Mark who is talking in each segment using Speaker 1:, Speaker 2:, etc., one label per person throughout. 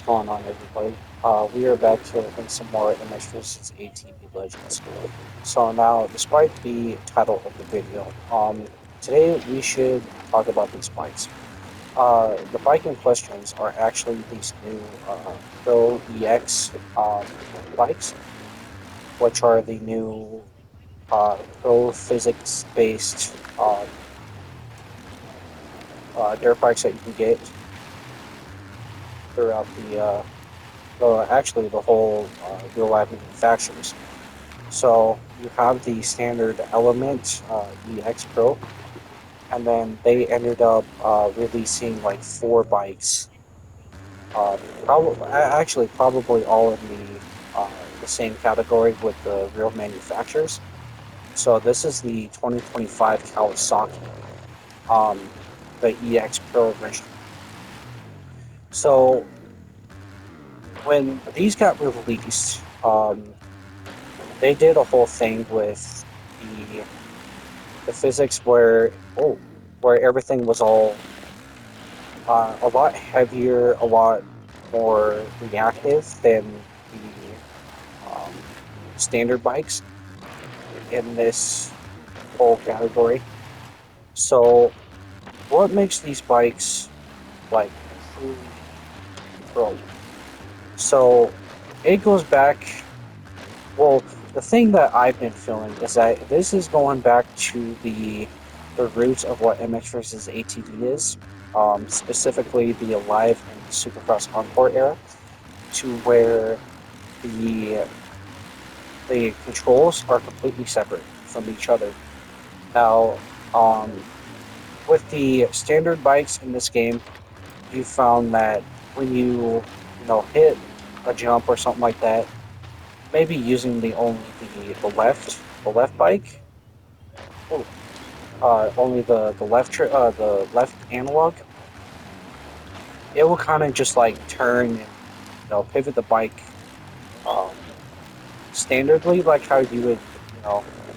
Speaker 1: going on, everybody? We are back to in some more MX vs. ATV Legends. So now, despite the title of the video, today we should talk about these bikes. The bike in questions are actually these new Pro EX bikes, which are the new Pro physics-based dirt bikes that you can get throughout actually the whole real life manufacturers. So you have the standard Element EX Pro, and then they ended up releasing like four bikes. Probably all in the same category with the real manufacturers. So this is the 2025 Kawasaki, um, the EX Pro version. So when these got released, they did a whole thing with the the physics where everything was all a lot heavier, a lot more reactive than the standard bikes in this whole category. So, what makes these bikes like truly pro? So, it goes back. Well, the thing that I've been feeling is that this is going back to the roots of what MX versus ATV is, specifically the Alive and Supercross Encore era, to where the the controls are completely separate from each other. Now, um, with the standard bikes in this game, you found that when you hit a jump or something like that, maybe using the left bike, oh, only the left analog, it will kind of just like turn and pivot the bike um, standardly like how you would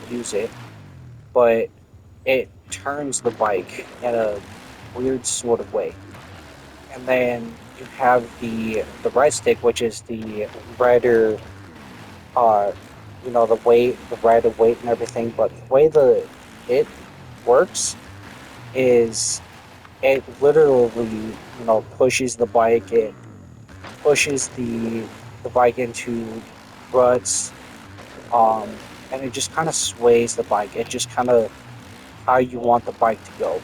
Speaker 1: use it, but it turns the bike in a weird sort of way. And then you have the right stick, which is the rider, uh, the rider weight and everything. But the way it works is it literally pushes the bike. It pushes the bike into ruts, and it just kind of sways the bike. It just kind of how you want the bike to go.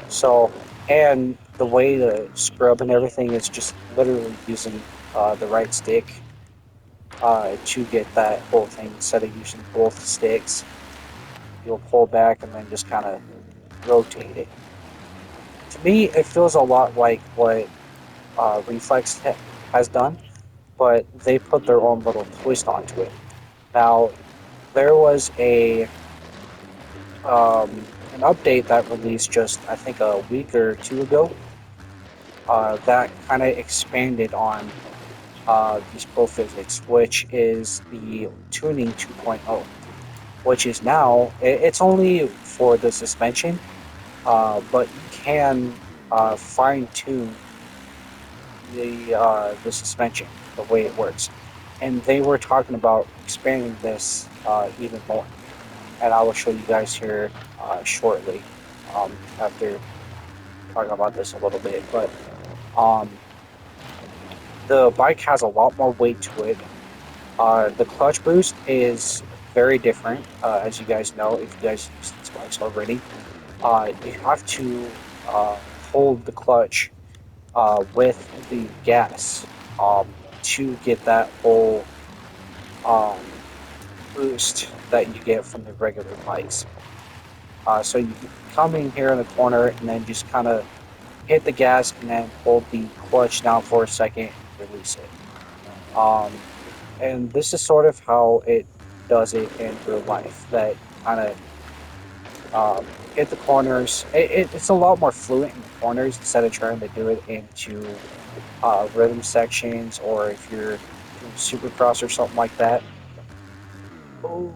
Speaker 1: So, and the way to scrub and everything is just literally using the right stick to get that whole thing. Instead of using both sticks, you'll pull back and then just kind of rotate it. To me, it feels a lot like what has done, but they put their own little twist onto it. Now, there was an update that released just I think a week or two ago that kind of expanded on these pro physics, which is the tuning 2.0, which is now it's only for the suspension, but you can fine tune the suspension the way it works, and they were talking about expanding this even more, and I will show you guys here shortly after talking about this a little bit, but um, the bike has a lot more weight to it. The clutch boost is very different, as you guys know if you guys use these bikes already. You have to hold the clutch with the gas to get that whole um, boost that you get from the regular bikes. So you come in here in the corner and then just kind of hit the gas and then hold the clutch down for a second and release it. Um, and this is sort of how it does it in real life. That kind of hit the corners. It's a lot more fluent in the corners instead of trying to do it into rhythm sections or if you're doing supercross or something like that. Ooh.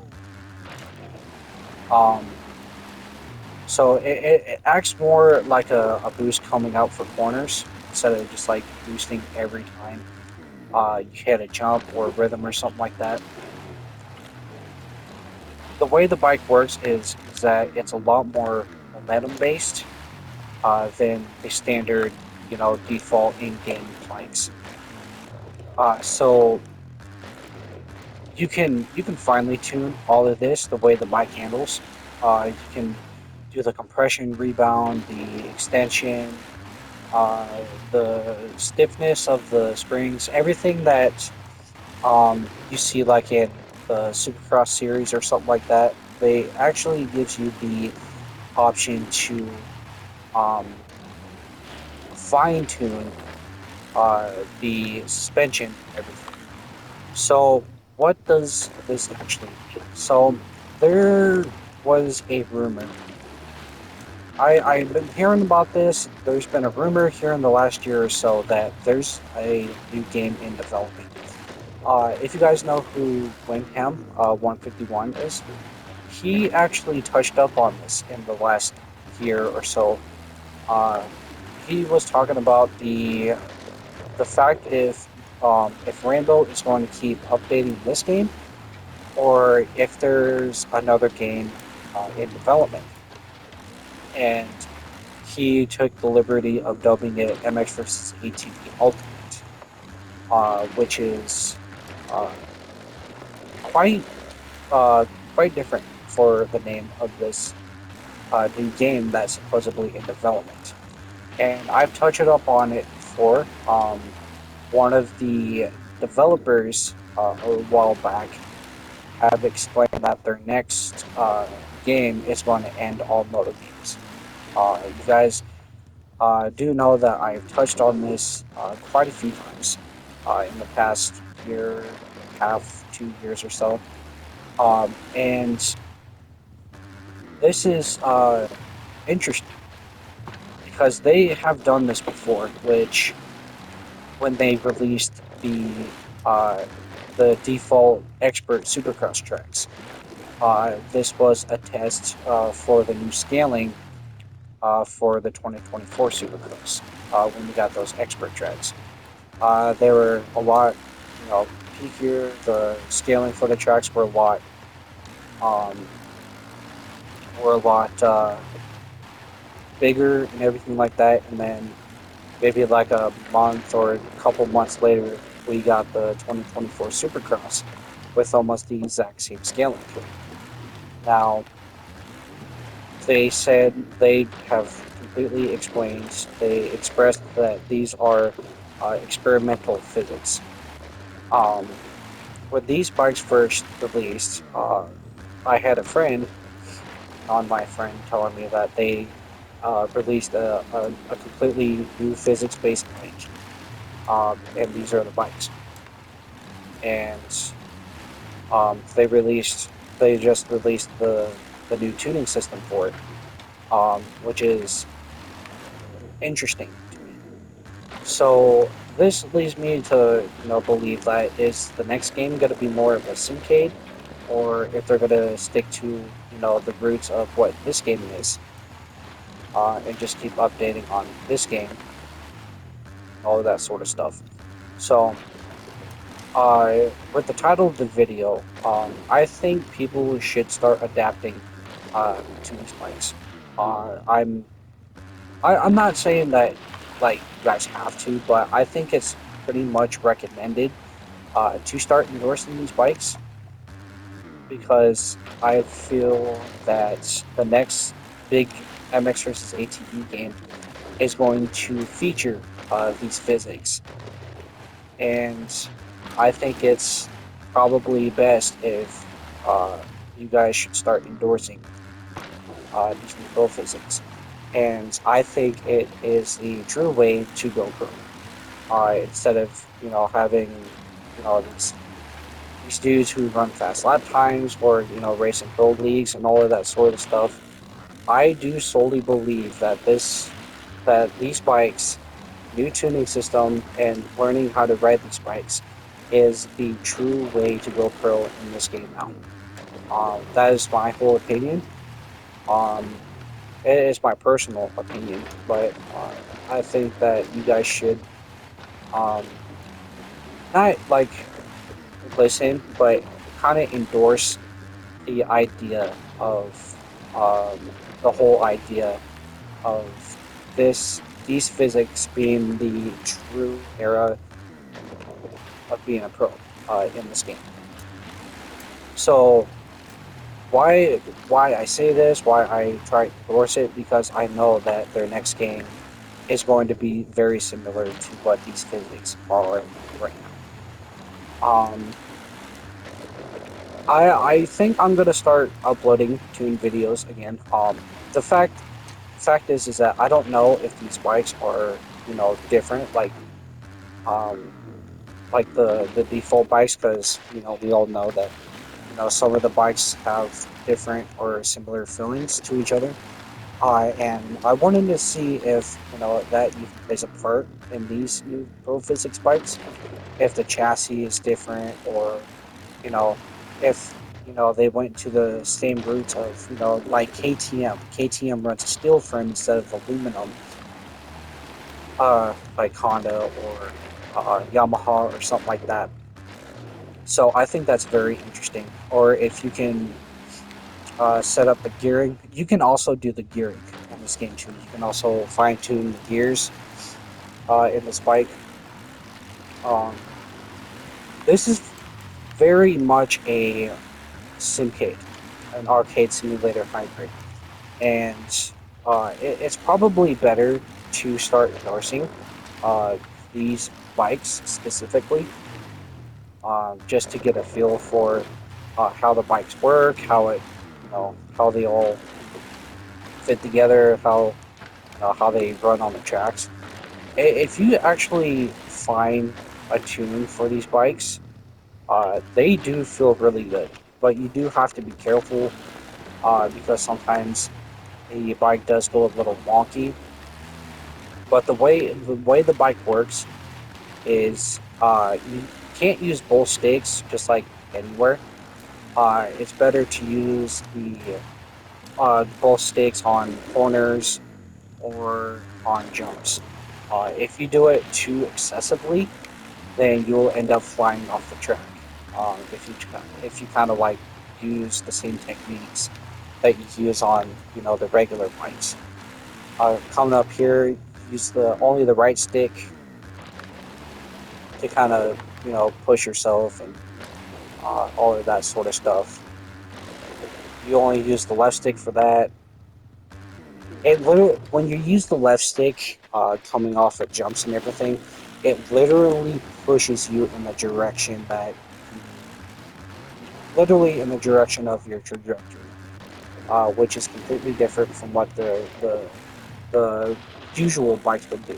Speaker 1: Um, So it acts more like a boost coming out for corners instead of just like boosting every time you hit a jump or a rhythm or something like that. The way the bike works is that it's a lot more momentum based than the standard, default in-game bikes. So you can finely tune all of this the way the bike handles. You can do the compression, rebound, the extension, uh, the stiffness of the springs, everything that you see like in the Supercross series or something like that. They actually gives you the option to um, fine tune the suspension and everything. So, what does this actually mean? So, there was a rumor. I've been hearing about this. There's been a rumor here in the last year or so that there's a new game in development. If you guys know who Wingham 151 is, he actually touched up on this in the last year or so. Uh, he was talking about the fact if Rainbow is going to keep updating this game or if there's another game in development. And he took the liberty of dubbing it MX vs. ATV Ultimate, which is uh, quite uh, quite different for the name of this new game that's supposedly in development. And I've touched up on it before. One of the developers a while back have explained that their next game is going to end all moto games. You guys do know that I've touched on this quite a few times in the past year, half, 2 years or so. And this is interesting because they have done this before, which when they released uh, the default expert supercross tracks. This was a test for the new scaling for the 2024 Supercross when we got those expert tracks. They were a lot, peakier. The scaling for the tracks um, were a lot bigger and everything like that. And then maybe like a month or a couple months later, we got the 2024 Supercross with almost the exact same scaling to it. Now, they said they have completely explained, they expressed that these are experimental physics. Um, when these bikes first released, I had a friend on my friend telling me that they released a completely new physics based bike, and these are the bikes. And they just released the new tuning system for it, which is interesting to me. So this leads me to believe that is the next game going to be more of a syncade, or if they're going to stick to the roots of what this game is, and just keep updating on this game, all of that sort of stuff. So with the title of the video, I think people should start adapting to these bikes. I'm not saying that like you guys have to, but I think it's pretty much recommended to start endorsing these bikes because I feel that the next big MX versus ATV game is going to feature these physics, and I think it's probably best if you guys should start endorsing these new pro physics. And I think it is the true way to go pro. Instead of having these dudes who run fast lap times or race in pro leagues and all of that sort of stuff. I do solely believe that these bikes, new tuning system, and learning how to ride these bikes is the true way to go pro in this game now. That is my whole opinion. Um, It is my personal opinion, but I think that you guys should um, not like listen, but kind of endorse the idea of the whole idea of these physics being the true era of being a pro in this game. So why I say this, why I try to endorse it, because I know that their next game is going to be very similar to what these physics are right now. I think I'm gonna start uploading tune videos again. The fact is that I don't know if these bikes are different um like the default bikes, because we all know that some of the bikes have different or similar feelings to each other. And I wanted to see if that even plays a part in these new Pro Physics bikes, if the chassis is different, or you know if they went to the same roots of like KTM. KTM runs a steel frame instead of aluminum, like Honda or Yamaha or something like that. So I think that's very interesting. Or if you can set up the gearing, you can also do the gearing in this game too. You can also fine tune the gears in this bike. Um, this is very much a simcade, an arcade simulator hybrid, and it's probably better to start endorsing uh, these bikes specifically, just to get a feel for how the bikes work, how they all fit together, how they run on the tracks. If you actually find a tune for these bikes, they do feel really good, but you do have to be careful because sometimes the bike does go a little wonky. But the way the bike works is you can't use both stakes just like anywhere. It's better to use the both stakes on corners or on jumps. If you do it too excessively, then you'll end up flying off the track. If you kind of like use the same techniques that you use on the regular bikes. Coming up here, use the only the right stick to kind of push yourself and all of that sort of stuff. You only use the left stick for that. It literally, when you use the left stick, coming off of jumps and everything, it literally pushes you in the direction that you, literally in the direction of your trajectory, which is completely different from what the usual bikes would do.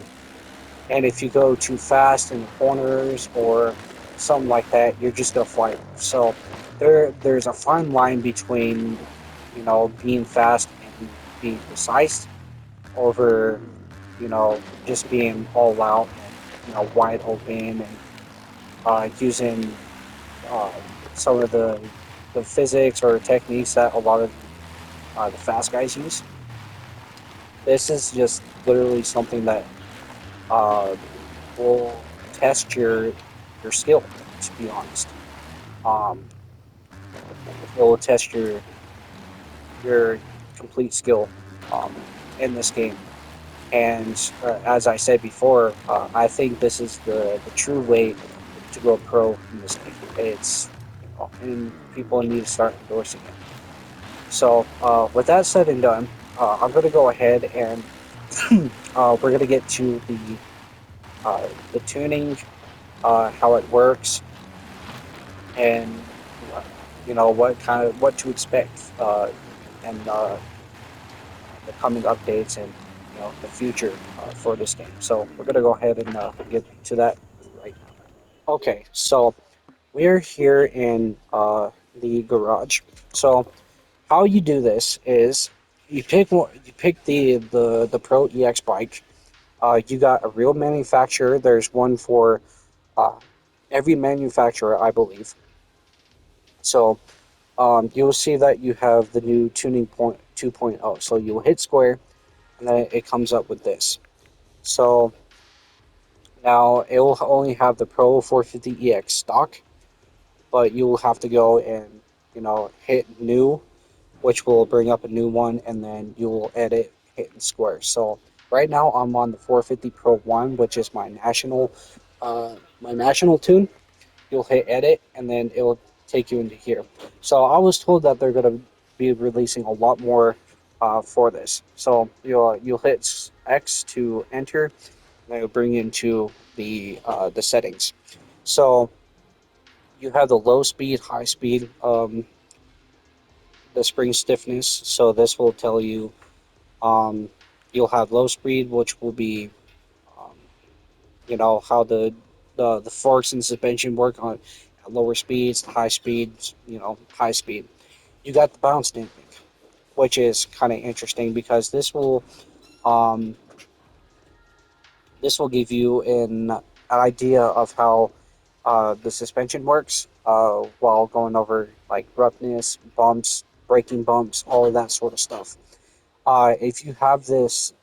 Speaker 1: And if you go too fast in the corners or something like that, you're just gonna fly off. So there's a fine line between being fast and being precise over just being all out and wide open and using uh, some of the physics or techniques that a lot of the fast guys use. This is just literally something that uh, will test your skill. To be honest, um, it will test your complete skill in this game. And as I said before, I think this is the true way to go pro in this game. It's and people need to start endorsing it. So with that said and done, I'm going to go ahead and we're going to get to the tuning, how it works, and uh, what to expect and the coming updates and the future for this game. So we're gonna go ahead and get to that right now. Okay, so we're here in the garage. So how you do this is you pick the Pro EX bike. You got a real manufacturer. There's one for uh, every manufacturer, I believe. So you'll see that you have the new tuning point 2.0. So you'll hit square, and then it comes up with this. So now it will only have the Pro 450EX stock, but you will have to go and hit new, which will bring up a new one, and then you'll edit hitting square. So right now I'm on the 450 Pro One, which is my national tune. You'll hit edit, and then it will take you into here. So I was told that they're going to be releasing a lot more for this. So you'll hit X to enter, and it'll bring you into the settings. So you have the low speed, high speed, the spring stiffness. So this will tell you you'll have low speed, which will be um, how the forks and suspension work on at lower speeds, high speeds, high speed. You got the bounce damping, which is kind of interesting because um, this will give you an idea of how the suspension works while going over like roughness, bumps, braking bumps, all of that sort of stuff. If you have this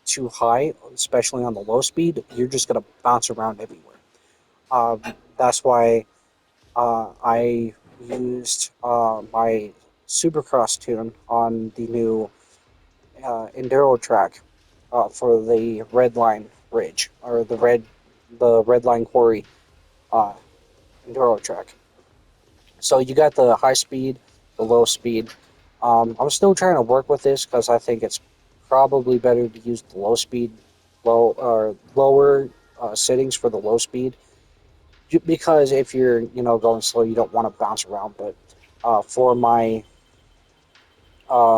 Speaker 1: too high, especially on the low speed, you're just gonna bounce around everywhere. Um, that's why I used my Supercross tune on the new Enduro track for the Red Line Ridge or the Red Line Quarry uh, Enduro track. So you got the high speed, the low speed. I'm still trying to work with this because I think it's probably better to use the low speed, lower settings for the low speed. Because if you're going slow, you don't want to bounce around. But for uh,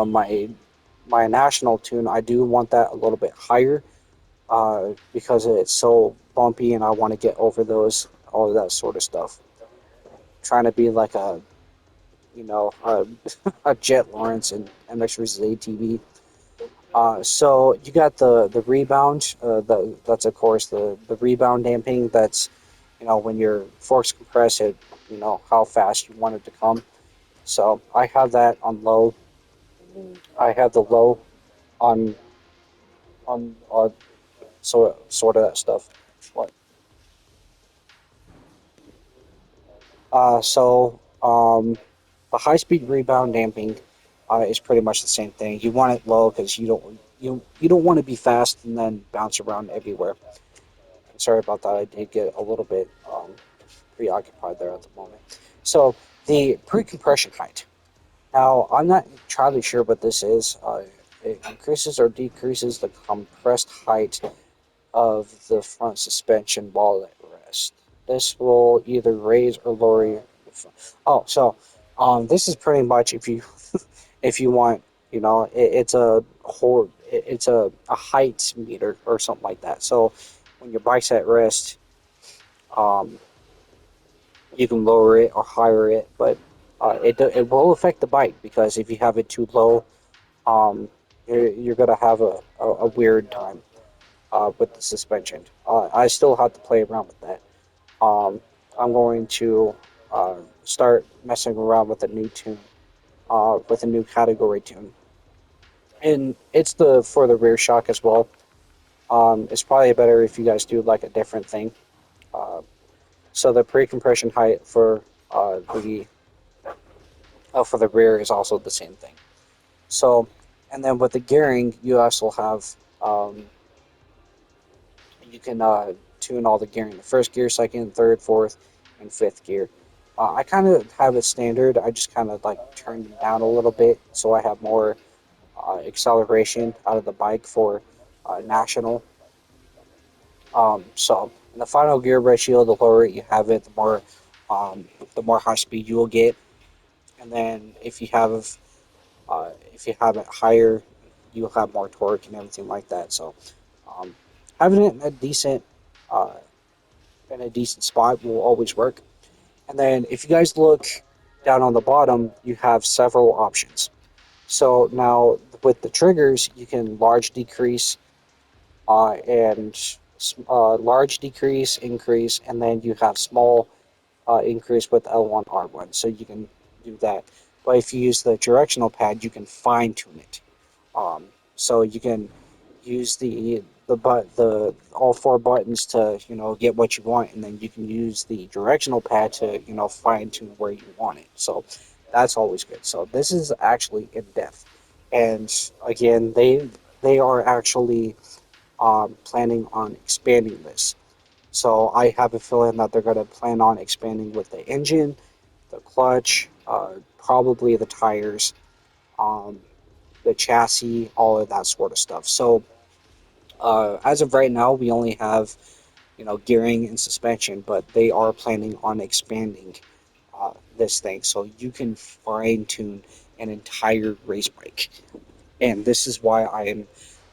Speaker 1: my my national tune, I do want that a little bit higher because it's so bumpy, and I want to get over those all of that sort of stuff. Trying to be like a Jet Lawrence and MX versus ATV. So you got the rebound. That's of course the rebound damping. That's when your forks compress it. How fast you want it to come. So I have that on low. I have the low on so sort of that stuff. What? The high speed rebound damping is pretty much the same thing. You want it low because you don't want to be fast and then bounce around everywhere. Sorry about that. I did get a little bit preoccupied there at the moment. So the pre-compression height. Now I'm not entirely sure what this is. It increases or decreases the compressed height of the front suspension while at rest. This will either raise or lower your. Oh, so this is pretty much if you if you want, it's it's a height meter or something like that. So when your bike's at rest, um, you can lower it or higher it, but it will affect the bike because if you have it too low, um, you're gonna have a weird time with the suspension. I still have to play around with that. Um, I'm going to start messing around with a new tune, with a new category tune, and it's the for the rear shock as well. It's probably better if you guys do like a different thing. Uh, so the pre-compression height for the rear is also the same thing. So, and then with the gearing, you also have you can tune all the gearing: the first gear, second, third, fourth, and fifth gear. I kind of have it standard. I just kind of like turned it down a little bit so I have more acceleration out of the bike for national. So in the final gear ratio, the lower you have it, the more high speed you will get. And then if you have it higher, you'll have more torque and everything like that. So um, having it uh, in a decent spot will always work. And then if you guys look down on the bottom, you have several options. So now with the triggers, you can large decrease and large decrease, increase, and then you have small increase with L1, R1. So you can do that. But if you use the directional pad, you can fine tune it. So you can use the all four buttons to get what you want, and then you can use the directional pad to fine tune where you want it. So that's always good. So this is actually in depth, and again, they are actually planning on expanding this. So I have a feeling that they're going to plan on expanding with the engine, the clutch, probably the tires, um, the chassis, all of that sort of stuff. So as of right now, we only have gearing and suspension, but they are planning on expanding this thing, so you can fine tune an entire race bike. And this is why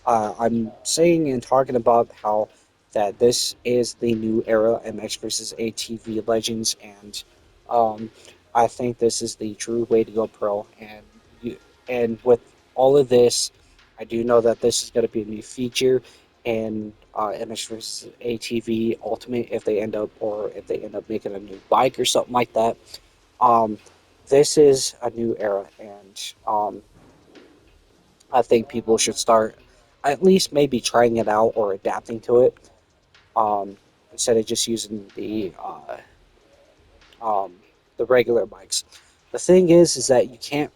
Speaker 1: I'm saying and talking about how that this is the new era MX versus ATV Legends, and um, I think this is the true way to go pro. And with all of this, I do know that this is going to be a new feature in MX versus ATV Ultimate if they end up making a new bike or something like that. Um, this is a new era, and I think people should start at least maybe trying it out or adapting to it, um, instead of just using um, the regular bikes. The thing is that you can't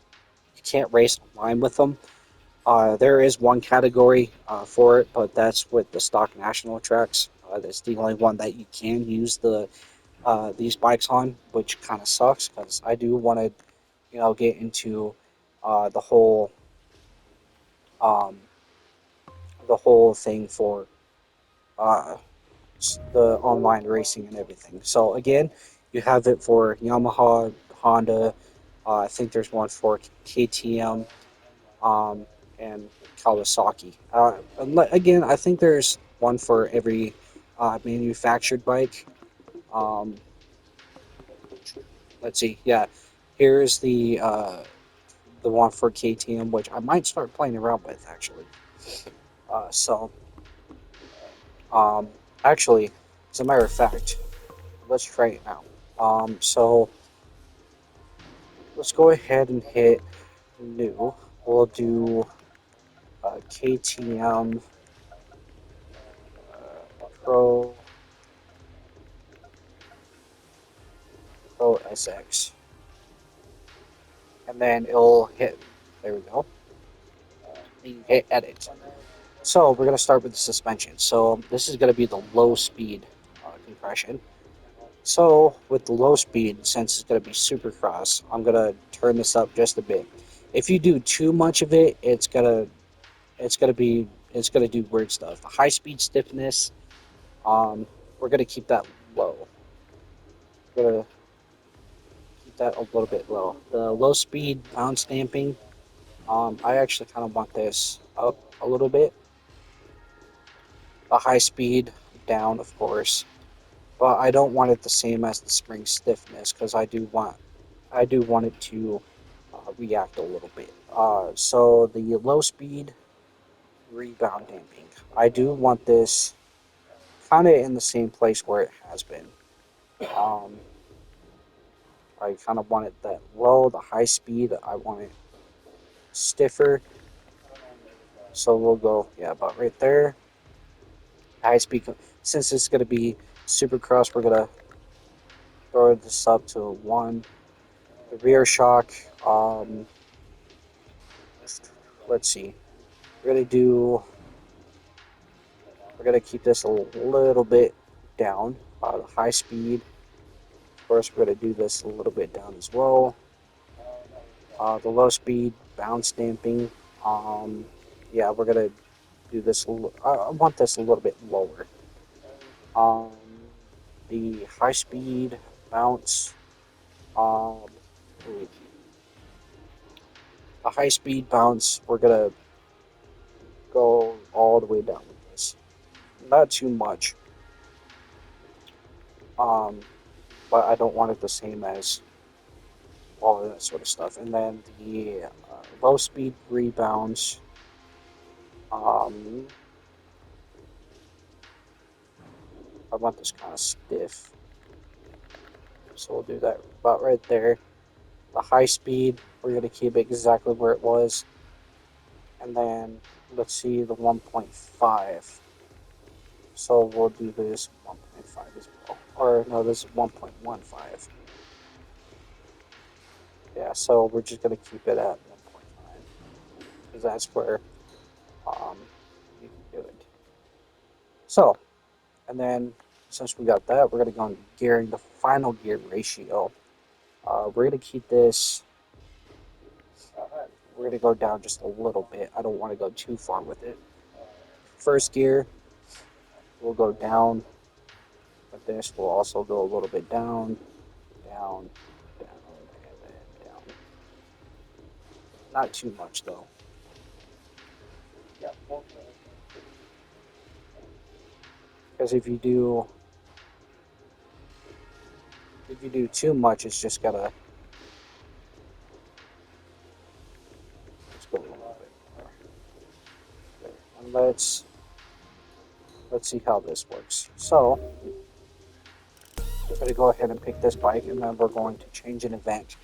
Speaker 1: race online with them. There is one category for it, but that's with the stock national tracks. That's the only one that you can use these bikes on, which kind of sucks because I do want to get into the um, whole thing for uh, the online racing and everything. So again, you have it for Yamaha, Honda. I think there's one for KTM, um, and Kawasaki. Again, I think there's one for every manufactured bike. Um, let's see. Yeah, here's the one for KTM, which I might start playing around with actually. So um, actually, as a matter of fact, let's try it now. So let's go ahead and hit new. We'll do KTM Pro Pro SX, and then it'll hit. There we go. You hit edit. So we're gonna start with the suspension. So this is gonna be the low speed compression. So with the low speed, since it's gonna be supercross, I'm gonna turn this up just a bit. If you do too much of it, it's gonna do weird stuff. High speed stiffness, we're gonna keep that low. We're gonna keep that a little bit low. The low speed pound stamping, I actually kind of want this up a little bit. The high speed down, of course, but I don't want it the same as the spring stiffness because I do want it to react a little bit. So the low speed rebound damping, I do want this kind of in the same place where it has been. Um, I kind of want it that low. The high speed, I want it stiffer. So we'll go, yeah, about right there. High speed, since it's going to be supercross, we're going to throw this up to 1. The rear shock, um, let's see. We're going to do, we're going to keep this a little bit down. The high speed, of course, we're going to do this a little bit down as well. The low speed, bounce damping, um, yeah, we're going to do this. I want this a little bit lower. Um, the high speed bounce. Um, the high speed bounce. We're gonna go all the way down with this. Not too much. Um, but I don't want it the same as all of that sort of stuff. And then the low speed rebounds. Um, I want this kind of stiff, so we'll do that about right there. The high speed, we're going to keep it exactly where it was. And then let's see the 1.5. So we'll do this 1.5 as well. Or no, this is 1.15. Yeah, so we're just going to keep it at 1.5 because that's where you can do it. So, and then since we got that, we're going to go on gearing the final gear ratio. We're going to keep this, we're going to go down just a little bit. I don't want to go too far with it. First gear, we'll go down, but this will also go a little bit down, down, down, and then down. Not too much though. Because if you do too much, it's just gonna let's go a little bit more. There. And let's see how this works. So I'm gonna go ahead and pick this bike, and then we're going to change an event,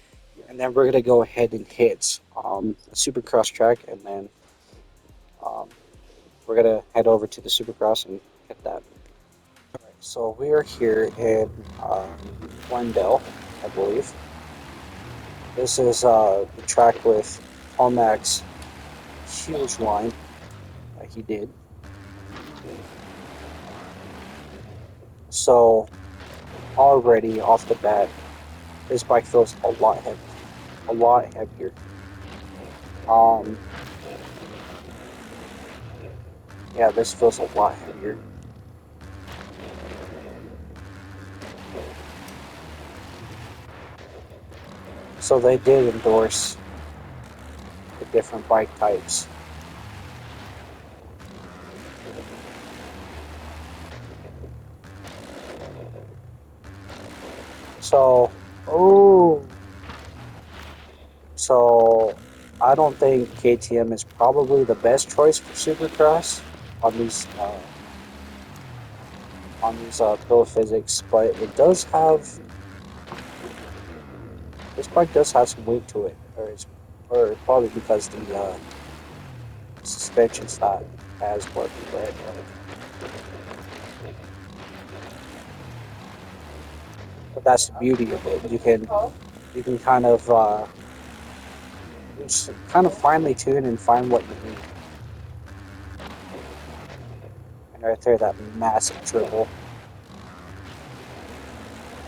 Speaker 1: and then we're gonna go ahead and hit a Supercross track, and then um, we're gonna head over to the Supercross and hit that. Alright, so we are here in Glendale, I believe. This is the track with Tomac's huge line that he did. So already off the bat, this bike feels a lot heavier. Um, yeah, this feels a lot heavier. So they did endorse the different bike types. So, oh, so I don't think KTM is probably the best choice for Supercross on these Bill Physics, but it does have this bike does have some weight to it, or probably because the suspension's not as working, but that's the beauty of it. You can kind of finely tune and find what you need. And right there, that massive dribble.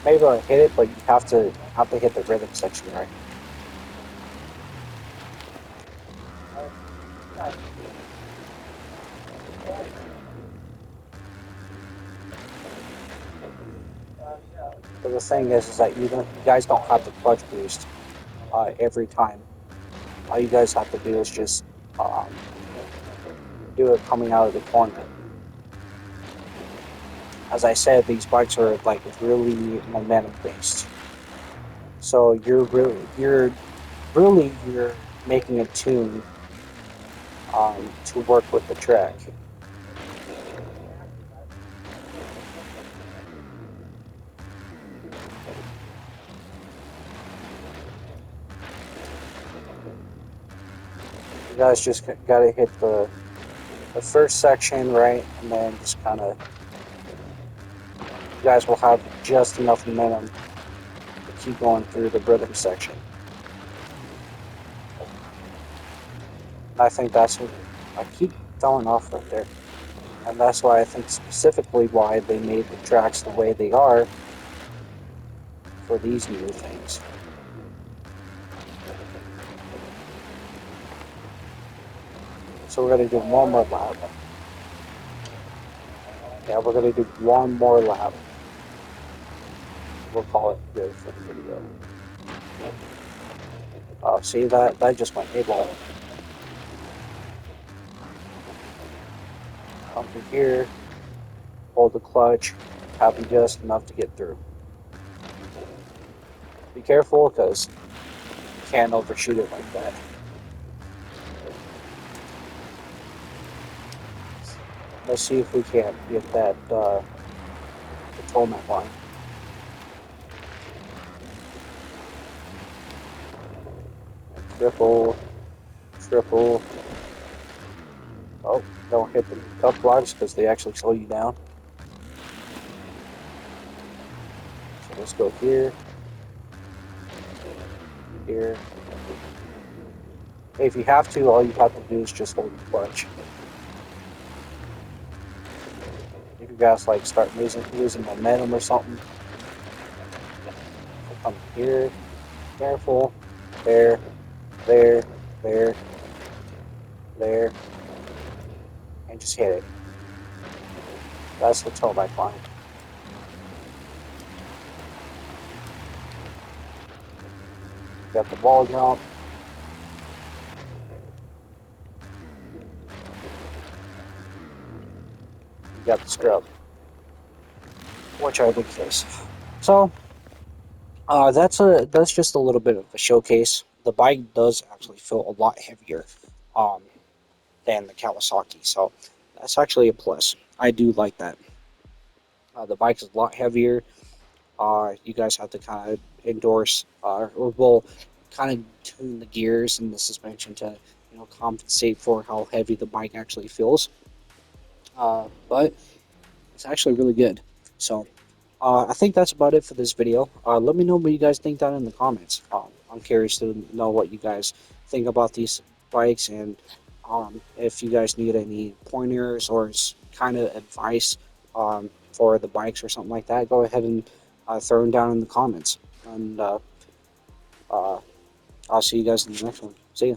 Speaker 1: Maybe I hit it, but you have to hit the rhythm section right. But the thing is that you guys don't have to clutch boost every time. All you guys have to do is just um, do it coming out of the corner. As I said, these bikes are like really momentum based. So you're making a tune to work with the track. You guys just gotta hit the first section right, and then just kind of you guys will have just enough momentum to keep going through the rhythm section. And I think that's what I keep throwing off right there. And that's why I think specifically why they made the tracks the way they are for these new things. So we're going to do one more lap. Yeah, we're going to do one more lap. We'll call it good for the video. Oh, see that just went AWOL. Come through here, hold the clutch, have just enough to get through. Be careful because you can't overshoot it like that. Let's see if we can't get that patrolman line. triple, triple. Oh, don't hit the tough blocks because they actually slow you down. So let's go here, here. If you have to, all you have to do is just hold the clutch. If you guys like start losing momentum or something, so come here, careful, there, there, there, there, and just hit it. That's the toe bike line. Got the ball jump. You got the scrub, which I think is. So that's just a little bit of a showcase. The bike does actually feel a lot heavier um, than the Kawasaki, so that's actually a plus. I do like that. The bike is a lot heavier. You guys have to kind of endorse or will kind of tune the gears and the suspension to compensate for how heavy the bike actually feels. But it's actually really good. So I think that's about it for this video. Let me know what you guys think down in the comments. I'm curious to know what you guys think about these bikes and if you guys need any pointers or kind of advice for the bikes or something like that. Go ahead and throw them down in the comments. And uh, I'll see you guys in the next one. See ya.